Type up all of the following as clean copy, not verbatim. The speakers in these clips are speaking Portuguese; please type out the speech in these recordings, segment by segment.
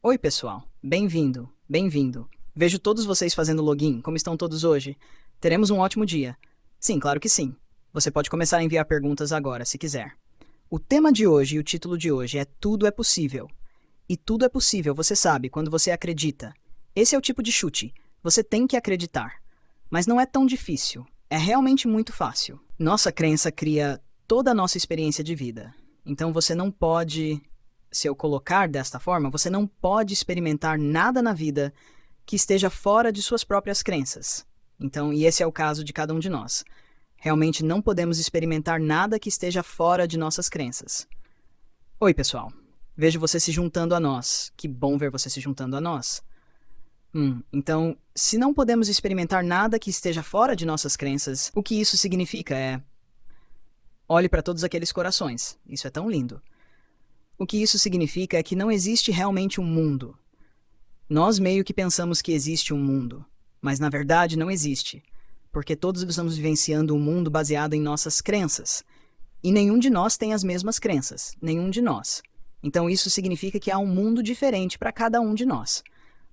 Oi, pessoal. Bem-vindo, bem-vindo. Vejo todos vocês fazendo login. Como estão todos hoje? Teremos um ótimo dia. Sim, claro que sim. Você pode começar a enviar perguntas agora, se quiser. O tema de hoje e o título de hoje é Tudo é Possível. E tudo é possível, você sabe, quando você acredita. Esse é o tipo de chute. Você tem que acreditar. Mas não é tão difícil. É realmente muito fácil. Nossa crença cria toda a nossa experiência de vida. Então você não pode, se eu colocar desta forma, você não pode experimentar nada na vida que esteja fora de suas próprias crenças. Então, e esse é o caso de cada um de nós. Realmente não podemos experimentar nada que esteja fora de nossas crenças. Oi, pessoal. Vejo você se juntando a nós. Que bom ver você se juntando a nós. Então, se não podemos experimentar nada que esteja fora de nossas crenças, o que isso significa é... Olhe para todos aqueles corações. Isso é tão lindo. O que isso significa é que não existe realmente um mundo. Nós meio que pensamos que existe um mundo, mas na verdade não existe, porque todos estamos vivenciando um mundo baseado em nossas crenças. E nenhum de nós tem as mesmas crenças, nenhum de nós. Então isso significa que há um mundo diferente para cada um de nós.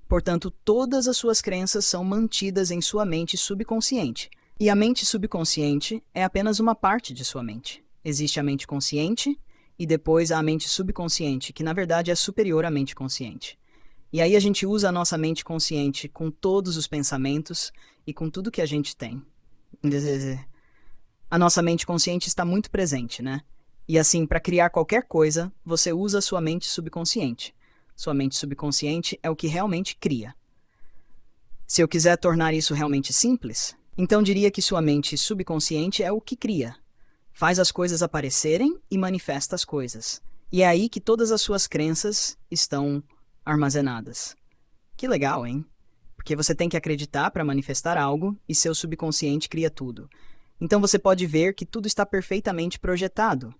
Portanto, todas as suas crenças são mantidas em sua mente subconsciente. E a mente subconsciente é apenas uma parte de sua mente. Existe a mente consciente e depois a mente subconsciente, que na verdade é superior à mente consciente. E aí a gente usa a nossa mente consciente com todos os pensamentos e com tudo que a gente tem. A nossa mente consciente está muito presente, né? E assim, para criar qualquer coisa, você usa a sua mente subconsciente. Sua mente subconsciente é o que realmente cria. Se eu quiser tornar isso realmente simples, então diria que sua mente subconsciente é o que cria. Faz as coisas aparecerem e manifesta as coisas. E é aí que todas as suas crenças estão armazenadas. Que legal, hein? Porque você tem que acreditar para manifestar algo e seu subconsciente cria tudo. Então você pode ver que tudo está perfeitamente projetado.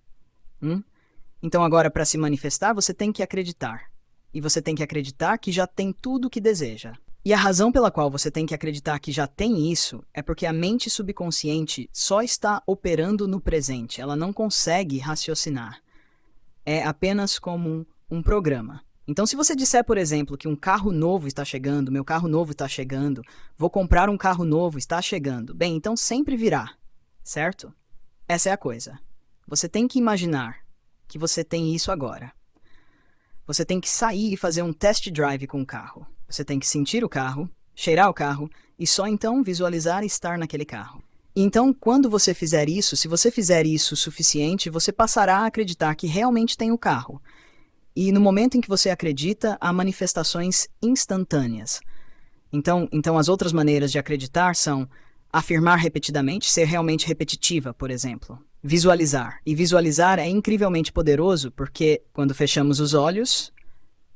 Então agora, para se manifestar, você tem que acreditar. E você tem que acreditar que já tem tudo o que deseja. E a razão pela qual você tem que acreditar que já tem isso é porque a mente subconsciente só está operando no presente. Ela não consegue raciocinar. É apenas como um programa. Então, se você disser, por exemplo, que um carro novo está chegando, meu carro novo está chegando, vou comprar um carro novo, está chegando. Bem, então sempre virá, certo? Essa é a coisa. Você tem que imaginar que você tem isso agora. Você tem que sair e fazer um test drive com o carro. Você tem que sentir o carro, cheirar o carro e só então visualizar estar naquele carro. Então, quando você fizer isso, se você fizer isso o suficiente, você passará a acreditar que realmente tem o carro. E no momento em que você acredita, há manifestações instantâneas. Então as outras maneiras de acreditar são afirmar repetidamente, ser realmente repetitiva, por exemplo. Visualizar. E visualizar é incrivelmente poderoso porque quando fechamos os olhos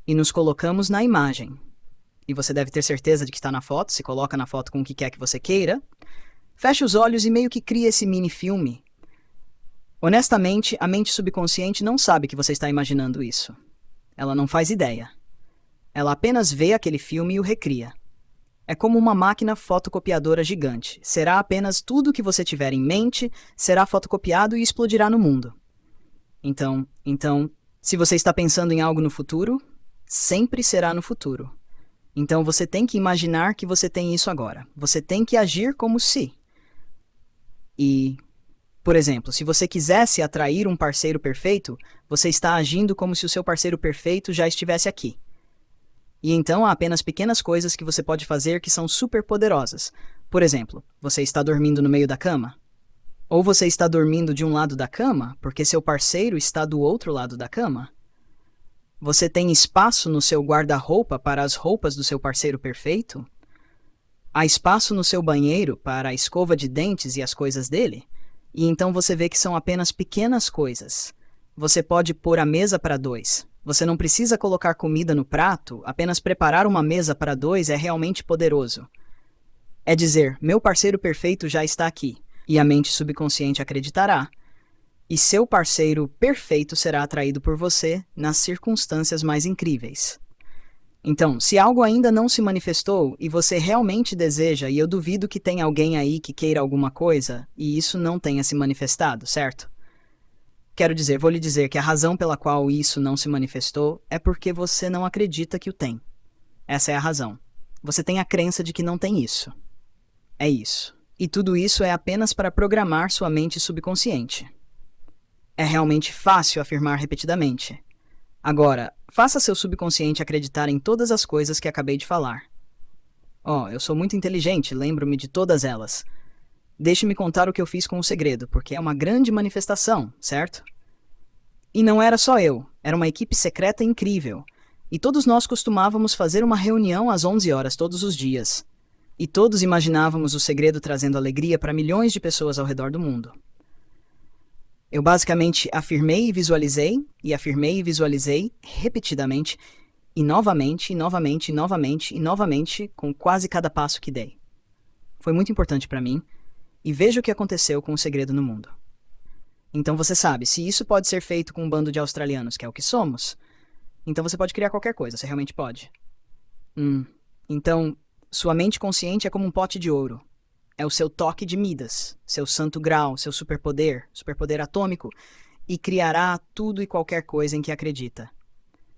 e nos colocamos na imagem, e você deve ter certeza de que está na foto, se coloca na foto com o que quer que você queira, fecha os olhos e meio que cria esse mini-filme. Honestamente, a mente subconsciente não sabe que você está imaginando isso. Ela não faz ideia. Ela apenas vê aquele filme e o recria. É como uma máquina fotocopiadora gigante. Será apenas tudo que você tiver em mente, será fotocopiado e explodirá no mundo. Então, se você está pensando em algo no futuro, sempre será no futuro. Então você tem que imaginar que você tem isso agora. Você tem que agir como se. E, por exemplo, se você quisesse atrair um parceiro perfeito, você está agindo como se o seu parceiro perfeito já estivesse aqui. E então há apenas pequenas coisas que você pode fazer que são super poderosas. Por exemplo, você está dormindo no meio da cama? Ou você está dormindo de um lado da cama porque seu parceiro está do outro lado da cama? Você tem espaço no seu guarda-roupa para as roupas do seu parceiro perfeito? Há espaço no seu banheiro para a escova de dentes e as coisas dele? E então você vê que são apenas pequenas coisas. Você pode pôr a mesa para dois. Você não precisa colocar comida no prato, apenas preparar uma mesa para dois é realmente poderoso. É dizer, meu parceiro perfeito já está aqui, e a mente subconsciente acreditará. E seu parceiro perfeito será atraído por você nas circunstâncias mais incríveis. Então, se algo ainda não se manifestou e você realmente deseja, e eu duvido que tenha alguém aí que queira alguma coisa, e isso não tenha se manifestado, certo? Quero dizer, vou lhe dizer que a razão pela qual isso não se manifestou é porque você não acredita que o tem. Essa é a razão. Você tem a crença de que não tem isso. É isso. E tudo isso é apenas para programar sua mente subconsciente. É realmente fácil afirmar repetidamente. Agora, faça seu subconsciente acreditar em todas as coisas que acabei de falar. Oh, eu sou muito inteligente, lembro-me de todas elas. Deixe-me contar o que eu fiz com o segredo, porque é uma grande manifestação, certo? E não era só eu, era uma equipe secreta incrível. E todos nós costumávamos fazer uma reunião às 11 horas todos os dias. E todos imaginávamos o segredo trazendo alegria para milhões de pessoas ao redor do mundo. Eu basicamente afirmei e visualizei repetidamente, e novamente, e novamente, e novamente, e novamente, com quase cada passo que dei. Foi muito importante para mim, e veja o que aconteceu com o segredo no mundo. Então você sabe, se isso pode ser feito com um bando de australianos, que é o que somos, então você pode criar qualquer coisa, você realmente pode. Então, sua mente consciente é como um pote de ouro. É o seu toque de Midas, seu santo grau, seu superpoder atômico, e criará tudo e qualquer coisa em que acredita.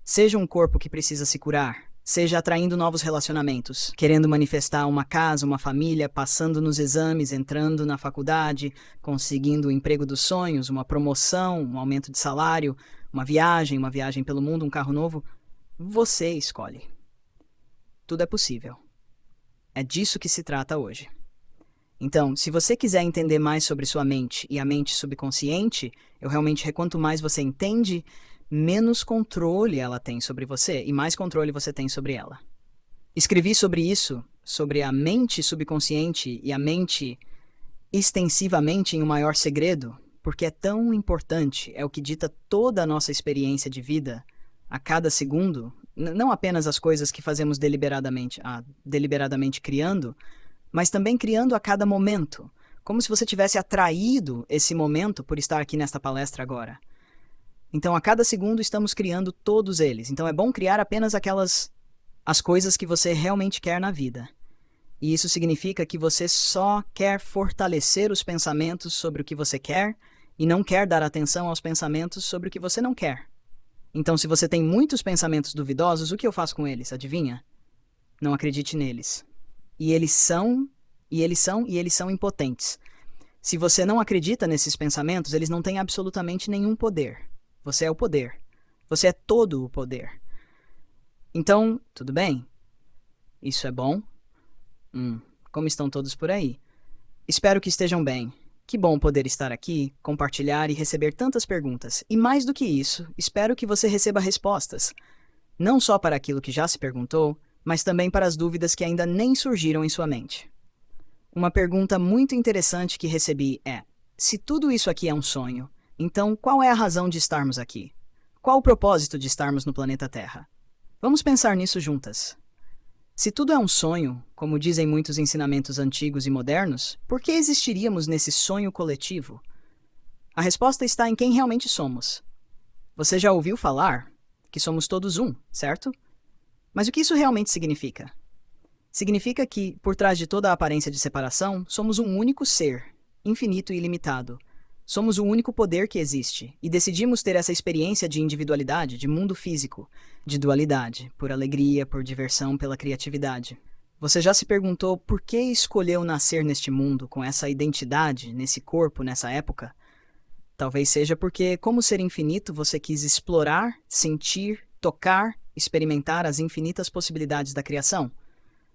Seja um corpo que precisa se curar, seja atraindo novos relacionamentos, querendo manifestar uma casa, uma família, passando nos exames, entrando na faculdade, conseguindo o emprego dos sonhos, uma promoção, um aumento de salário, uma viagem pelo mundo, um carro novo, você escolhe. Tudo é possível. É disso que se trata hoje. Então, se você quiser entender mais sobre sua mente e a mente subconsciente, quanto mais você entende, menos controle ela tem sobre você e mais controle você tem sobre ela. Escrevi sobre isso, sobre a mente subconsciente e a mente extensivamente em O Maior Segredo, porque é tão importante, é o que dita toda a nossa experiência de vida, a cada segundo, não apenas as coisas que fazemos deliberadamente criando, mas também criando a cada momento, como se você tivesse atraído esse momento por estar aqui nesta palestra agora. Então, a cada segundo estamos criando todos eles. Então, é bom criar apenas as coisas que você realmente quer na vida. E isso significa que você só quer fortalecer os pensamentos sobre o que você quer e não quer dar atenção aos pensamentos sobre o que você não quer. Então, se você tem muitos pensamentos duvidosos, o que eu faço com eles? Adivinha? Não acredite neles. E eles são impotentes. Se você não acredita nesses pensamentos, eles não têm absolutamente nenhum poder. Você é o poder. Você é todo o poder. Então, tudo bem? Isso é bom? Como estão todos por aí? Espero que estejam bem. Que bom poder estar aqui, compartilhar e receber tantas perguntas. E mais do que isso, espero que você receba respostas. Não só para aquilo que já se perguntou, mas também para as dúvidas que ainda nem surgiram em sua mente. Uma pergunta muito interessante que recebi é: se tudo isso aqui é um sonho, então qual é a razão de estarmos aqui? Qual o propósito de estarmos no planeta Terra? Vamos pensar nisso juntas. Se tudo é um sonho, como dizem muitos ensinamentos antigos e modernos, por que existiríamos nesse sonho coletivo? A resposta está em quem realmente somos. Você já ouviu falar que somos todos um, certo? Mas o que isso realmente significa? Significa que, por trás de toda a aparência de separação, somos um único ser, infinito e ilimitado. Somos o único poder que existe, e decidimos ter essa experiência de individualidade, de mundo físico, de dualidade, por alegria, por diversão, pela criatividade. Você já se perguntou por que escolheu nascer neste mundo, com essa identidade, nesse corpo, nessa época? Talvez seja porque, como ser infinito, você quis explorar, sentir, tocar, experimentar as infinitas possibilidades da criação.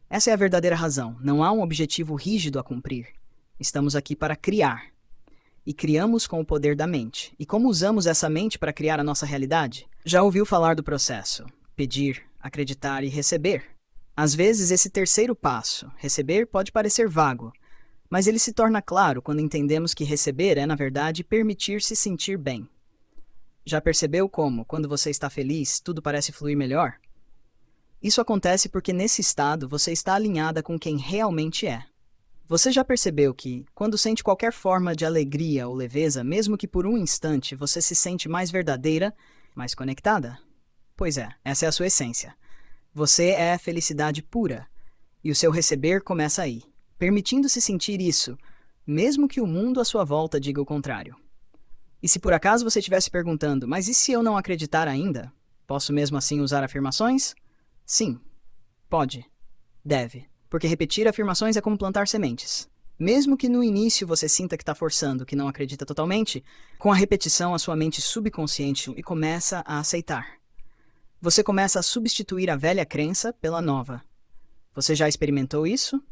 Essa é a verdadeira razão. Não há um objetivo rígido a cumprir. Estamos aqui para criar. E criamos com o poder da mente. E como usamos essa mente para criar a nossa realidade? Já ouviu falar do processo? Pedir, acreditar e receber. Às vezes, esse terceiro passo, receber, pode parecer vago, mas ele se torna claro quando entendemos que receber é, na verdade, permitir-se sentir bem. Já percebeu como, quando você está feliz, tudo parece fluir melhor? Isso acontece porque nesse estado você está alinhada com quem realmente é. Você já percebeu que, quando sente qualquer forma de alegria ou leveza, mesmo que por um instante, você se sente mais verdadeira, mais conectada? Pois é, essa é a sua essência. Você é a felicidade pura, e o seu receber começa aí, permitindo-se sentir isso, mesmo que o mundo à sua volta diga o contrário. E se por acaso você estivesse perguntando, mas e se eu não acreditar ainda? Posso mesmo assim usar afirmações? Sim, pode, deve, porque repetir afirmações é como plantar sementes. Mesmo que no início você sinta que está forçando, que não acredita totalmente, com a repetição a sua mente subconsciente e começa a aceitar. Você começa a substituir a velha crença pela nova. Você já experimentou isso?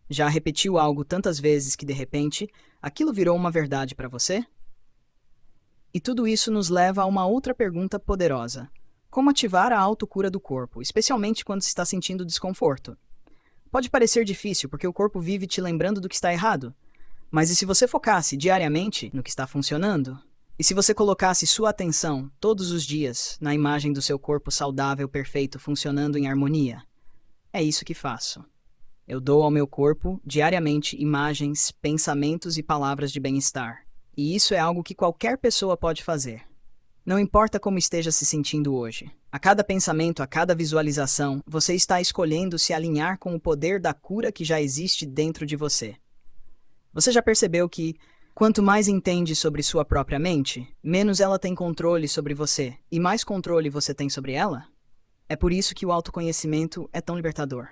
Já repetiu algo tantas vezes que, de repente, aquilo virou uma verdade para você? E tudo isso nos leva a uma outra pergunta poderosa. Como ativar a autocura do corpo, especialmente quando se está sentindo desconforto? Pode parecer difícil porque o corpo vive te lembrando do que está errado. Mas e se você focasse diariamente no que está funcionando? E se você colocasse sua atenção todos os dias na imagem do seu corpo saudável, perfeito, funcionando em harmonia? É isso que faço. Eu dou ao meu corpo, diariamente, imagens, pensamentos e palavras de bem-estar. E isso é algo que qualquer pessoa pode fazer. Não importa como esteja se sentindo hoje. A cada pensamento, a cada visualização, você está escolhendo se alinhar com o poder da cura que já existe dentro de você. Você já percebeu que, quanto mais entende sobre sua própria mente, menos ela tem controle sobre você e mais controle você tem sobre ela? É por isso que o autoconhecimento é tão libertador.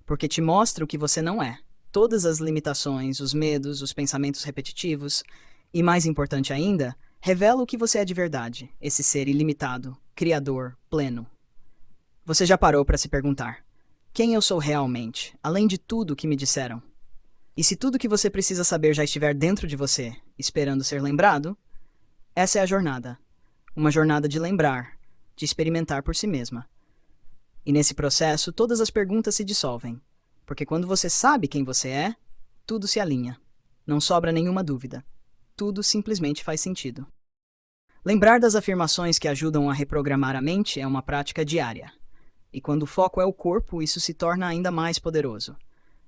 Porque te mostra o que você não é. Todas as limitações, os medos, os pensamentos repetitivos e, mais importante ainda, revela o que você é de verdade, esse ser ilimitado, criador, pleno. Você já parou para se perguntar: quem eu sou realmente, além de tudo que me disseram? E se tudo que você precisa saber já estiver dentro de você, esperando ser lembrado, essa é a jornada. Uma jornada de lembrar, de experimentar por si mesma. E nesse processo, todas as perguntas se dissolvem. Porque quando você sabe quem você é, tudo se alinha. Não sobra nenhuma dúvida. Tudo simplesmente faz sentido. Lembrar das afirmações que ajudam a reprogramar a mente é uma prática diária. E quando o foco é o corpo, isso se torna ainda mais poderoso.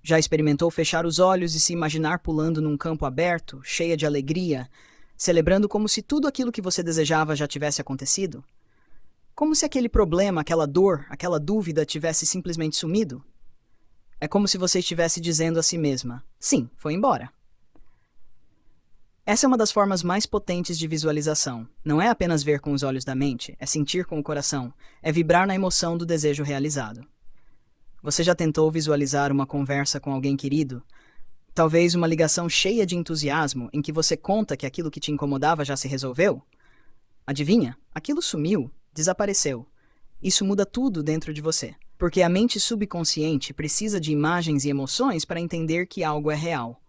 Já experimentou fechar os olhos e se imaginar pulando num campo aberto, cheia de alegria, celebrando como se tudo aquilo que você desejava já tivesse acontecido? Como se aquele problema, aquela dor, aquela dúvida tivesse simplesmente sumido? É como se você estivesse dizendo a si mesma: sim, foi embora. Essa é uma das formas mais potentes de visualização. Não é apenas ver com os olhos da mente, é sentir com o coração, é vibrar na emoção do desejo realizado. Você já tentou visualizar uma conversa com alguém querido? Talvez uma ligação cheia de entusiasmo em que você conta que aquilo que te incomodava já se resolveu? Adivinha? Aquilo sumiu, desapareceu. Isso muda tudo dentro de você, porque a mente subconsciente precisa de imagens e emoções para entender que algo é real.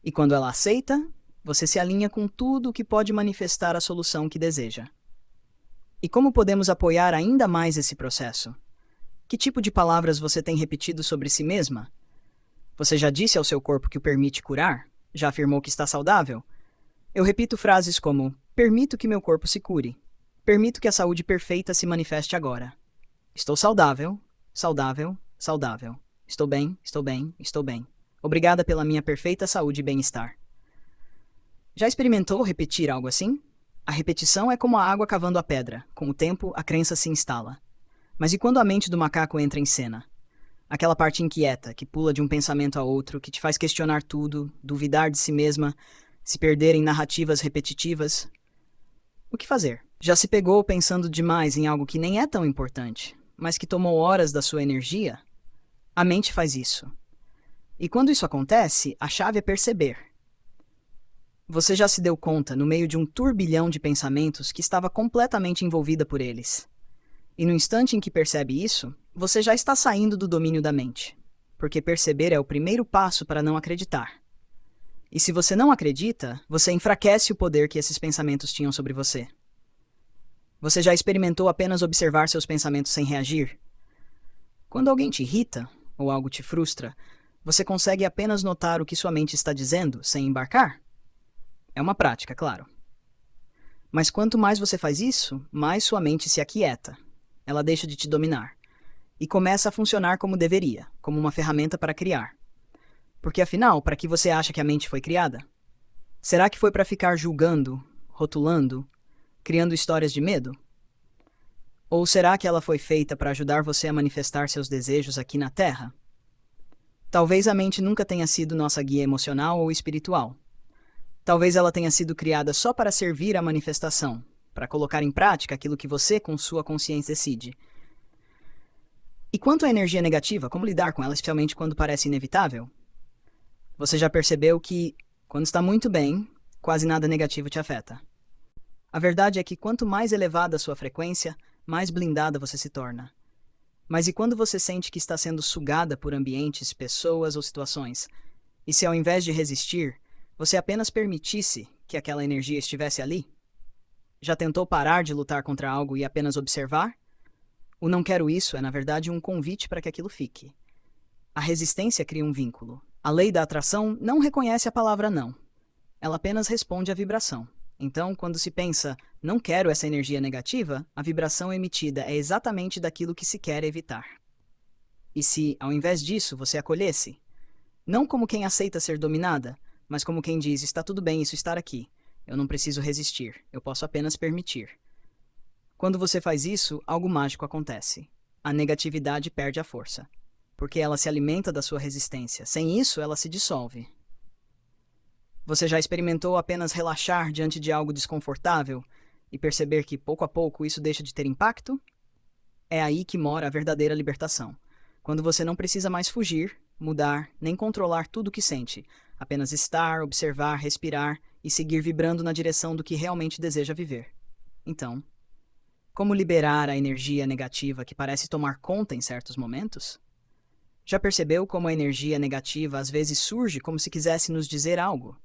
E quando ela aceita, você se alinha com tudo o que pode manifestar a solução que deseja. E como podemos apoiar ainda mais esse processo? Que tipo de palavras você tem repetido sobre si mesma? Você já disse ao seu corpo que o permite curar? Já afirmou que está saudável? Eu repito frases como: permito que meu corpo se cure. Permito que a saúde perfeita se manifeste agora. Estou saudável, saudável, saudável. Estou bem, estou bem, estou bem. Obrigada pela minha perfeita saúde e bem-estar. Já experimentou repetir algo assim? A repetição é como a água cavando a pedra. Com o tempo, a crença se instala. Mas e quando a mente do macaco entra em cena? Aquela parte inquieta, que pula de um pensamento a outro, que te faz questionar tudo, duvidar de si mesma, se perder em narrativas repetitivas. O que fazer? Já se pegou pensando demais em algo que nem é tão importante, mas que tomou horas da sua energia? A mente faz isso. E quando isso acontece, a chave é perceber. Você já se deu conta, no meio de um turbilhão de pensamentos, que estava completamente envolvida por eles. E no instante em que percebe isso, você já está saindo do domínio da mente. Porque perceber é o primeiro passo para não acreditar. E se você não acredita, você enfraquece o poder que esses pensamentos tinham sobre você. Você já experimentou apenas observar seus pensamentos sem reagir? Quando alguém te irrita, ou algo te frustra, você consegue apenas notar o que sua mente está dizendo, sem embarcar? É uma prática, claro. Mas quanto mais você faz isso, mais sua mente se aquieta. Ela deixa de te dominar. E começa a funcionar como deveria, como uma ferramenta para criar. Porque afinal, para que você acha que a mente foi criada? Será que foi para ficar julgando, rotulando, criando histórias de medo? Ou será que ela foi feita para ajudar você a manifestar seus desejos aqui na Terra? Talvez a mente nunca tenha sido nossa guia emocional ou espiritual. Talvez ela tenha sido criada só para servir à manifestação, para colocar em prática aquilo que você, com sua consciência, decide. E quanto à energia negativa, como lidar com ela, especialmente quando parece inevitável? Você já percebeu que, quando está muito bem, quase nada negativo te afeta. A verdade é que quanto mais elevada a sua frequência, mais blindada você se torna. Mas e quando você sente que está sendo sugada por ambientes, pessoas ou situações? E se ao invés de resistir, você apenas permitisse que aquela energia estivesse ali? Já tentou parar de lutar contra algo e apenas observar? O não quero isso é, na verdade, um convite para que aquilo fique. A resistência cria um vínculo. A lei da atração não reconhece a palavra não. Ela apenas responde à vibração. Então, quando se pensa, não quero essa energia negativa, a vibração emitida é exatamente daquilo que se quer evitar. E se, ao invés disso, você acolhesse? Não como quem aceita ser dominada, mas como quem diz, está tudo bem isso estar aqui. Eu não preciso resistir, eu posso apenas permitir. Quando você faz isso, algo mágico acontece. A negatividade perde a força, porque ela se alimenta da sua resistência. Sem isso, ela se dissolve. Você já experimentou apenas relaxar diante de algo desconfortável e perceber que, pouco a pouco, isso deixa de ter impacto? É aí que mora a verdadeira libertação. Quando você não precisa mais fugir, mudar, nem controlar tudo o que sente, apenas estar, observar, respirar e seguir vibrando na direção do que realmente deseja viver. Então, como liberar a energia negativa que parece tomar conta em certos momentos? Já percebeu como a energia negativa às vezes surge como se quisesse nos dizer algo?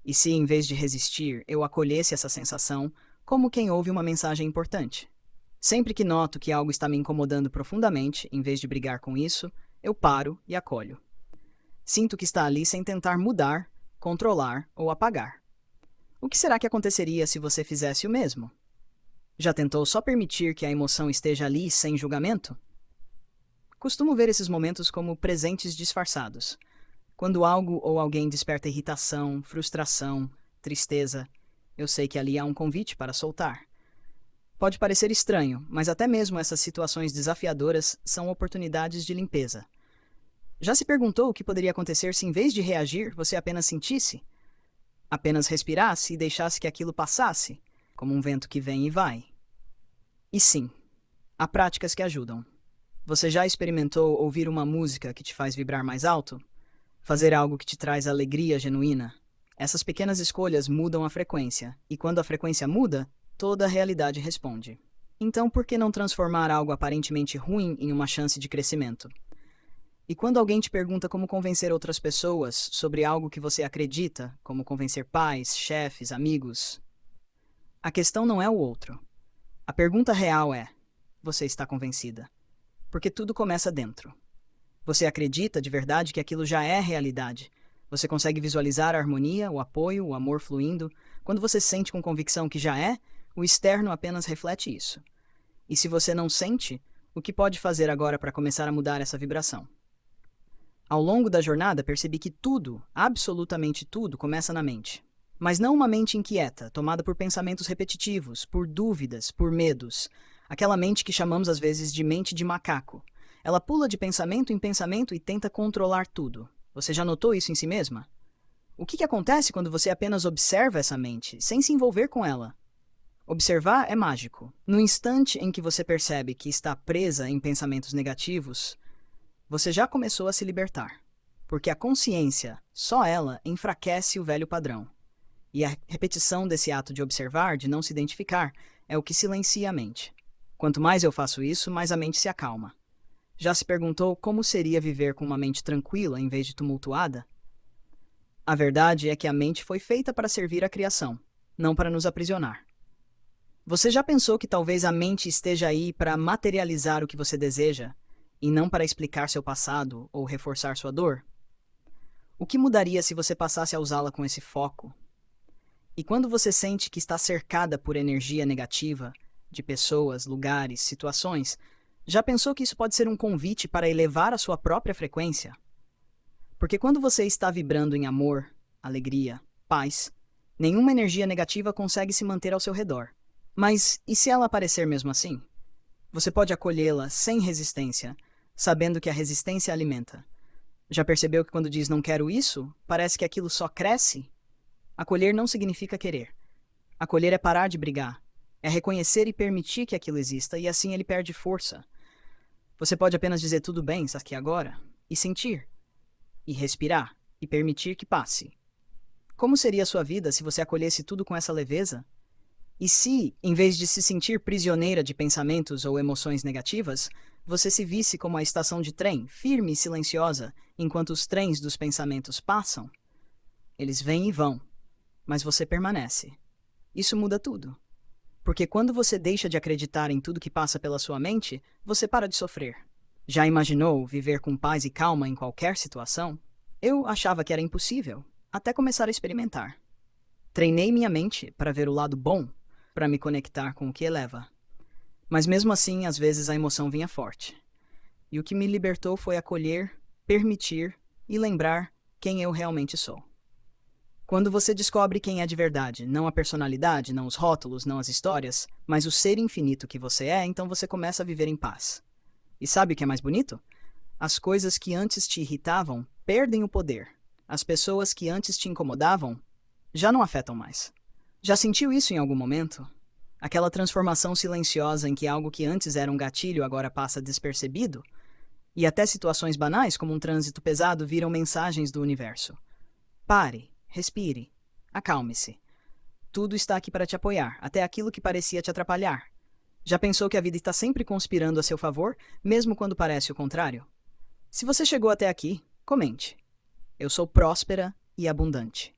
E se, em vez de resistir, eu acolhesse essa sensação como quem ouve uma mensagem importante? Sempre que noto que algo está me incomodando profundamente, em vez de brigar com isso, eu paro e acolho. Sinto que está ali sem tentar mudar, controlar ou apagar. O que será que aconteceria se você fizesse o mesmo? Já tentou só permitir que a emoção esteja ali sem julgamento? Costumo ver esses momentos como presentes disfarçados. Quando algo ou alguém desperta irritação, frustração, tristeza, eu sei que ali há um convite para soltar. Pode parecer estranho, mas até mesmo essas situações desafiadoras são oportunidades de limpeza. Já se perguntou o que poderia acontecer se, em vez de reagir, você apenas sentisse? Apenas respirasse e deixasse que aquilo passasse, como um vento que vem e vai? E sim, há práticas que ajudam. Você já experimentou ouvir uma música que te faz vibrar mais alto? Fazer algo que te traz alegria genuína? Essas pequenas escolhas mudam a frequência, e quando a frequência muda, toda a realidade responde. Então, por que não transformar algo aparentemente ruim em uma chance de crescimento? E quando alguém te pergunta como convencer outras pessoas sobre algo que você acredita, como convencer pais, chefes, amigos, a questão não é o outro. A pergunta real é: você está convencida? Porque tudo começa dentro. Você acredita de verdade que aquilo já é realidade? Você consegue visualizar a harmonia, o apoio, o amor fluindo? Quando você sente com convicção que já é, o externo apenas reflete isso. E se você não sente, o que pode fazer agora para começar a mudar essa vibração? Ao longo da jornada, percebi que tudo, absolutamente tudo, começa na mente. Mas não uma mente inquieta, tomada por pensamentos repetitivos, por dúvidas, por medos. Aquela mente que chamamos às vezes de mente de macaco. Ela pula de pensamento em pensamento e tenta controlar tudo. Você já notou isso em si mesma? O que acontece quando você apenas observa essa mente, sem se envolver com ela? Observar é mágico. No instante em que você percebe que está presa em pensamentos negativos, você já começou a se libertar. Porque a consciência, só ela, enfraquece o velho padrão. E a repetição desse ato de observar, de não se identificar, é o que silencia a mente. Quanto mais eu faço isso, mais a mente se acalma. Já se perguntou como seria viver com uma mente tranquila em vez de tumultuada? A verdade é que a mente foi feita para servir a criação, não para nos aprisionar. Você já pensou que talvez a mente esteja aí para materializar o que você deseja, e não para explicar seu passado ou reforçar sua dor? O que mudaria se você passasse a usá-la com esse foco? E quando você sente que está cercada por energia negativa, de pessoas, lugares, situações, já pensou que isso pode ser um convite para elevar a sua própria frequência? Porque quando você está vibrando em amor, alegria, paz, nenhuma energia negativa consegue se manter ao seu redor. Mas e se ela aparecer mesmo assim? Você pode acolhê-la sem resistência, sabendo que a resistência alimenta. Já percebeu que quando diz não quero isso, parece que aquilo só cresce? Acolher não significa querer. Acolher é parar de brigar. É reconhecer e permitir que aquilo exista, e assim ele perde força. Você pode apenas dizer tudo bem, isso aqui agora, e sentir, e respirar, e permitir que passe. Como seria a sua vida se você acolhesse tudo com essa leveza? E se, em vez de se sentir prisioneira de pensamentos ou emoções negativas, você se visse como a estação de trem, firme e silenciosa, enquanto os trens dos pensamentos passam? Eles vêm e vão, mas você permanece. Isso muda tudo. Porque quando você deixa de acreditar em tudo que passa pela sua mente, você para de sofrer. Já imaginou viver com paz e calma em qualquer situação? Eu achava que era impossível, até começar a experimentar. Treinei minha mente para ver o lado bom, para me conectar com o que eleva. Mas mesmo assim, às vezes a emoção vinha forte. E o que me libertou foi acolher, permitir e lembrar quem eu realmente sou. Quando você descobre quem é de verdade, não a personalidade, não os rótulos, não as histórias, mas o ser infinito que você é, então você começa a viver em paz. E sabe o que é mais bonito? As coisas que antes te irritavam perdem o poder. As pessoas que antes te incomodavam já não afetam mais. Já sentiu isso em algum momento? Aquela transformação silenciosa em que algo que antes era um gatilho agora passa despercebido? E até situações banais, como um trânsito pesado, viram mensagens do universo. Pare, respire, acalme-se. Tudo está aqui para te apoiar, até aquilo que parecia te atrapalhar. Já pensou que a vida está sempre conspirando a seu favor, mesmo quando parece o contrário? Se você chegou até aqui, comente. Eu sou próspera e abundante.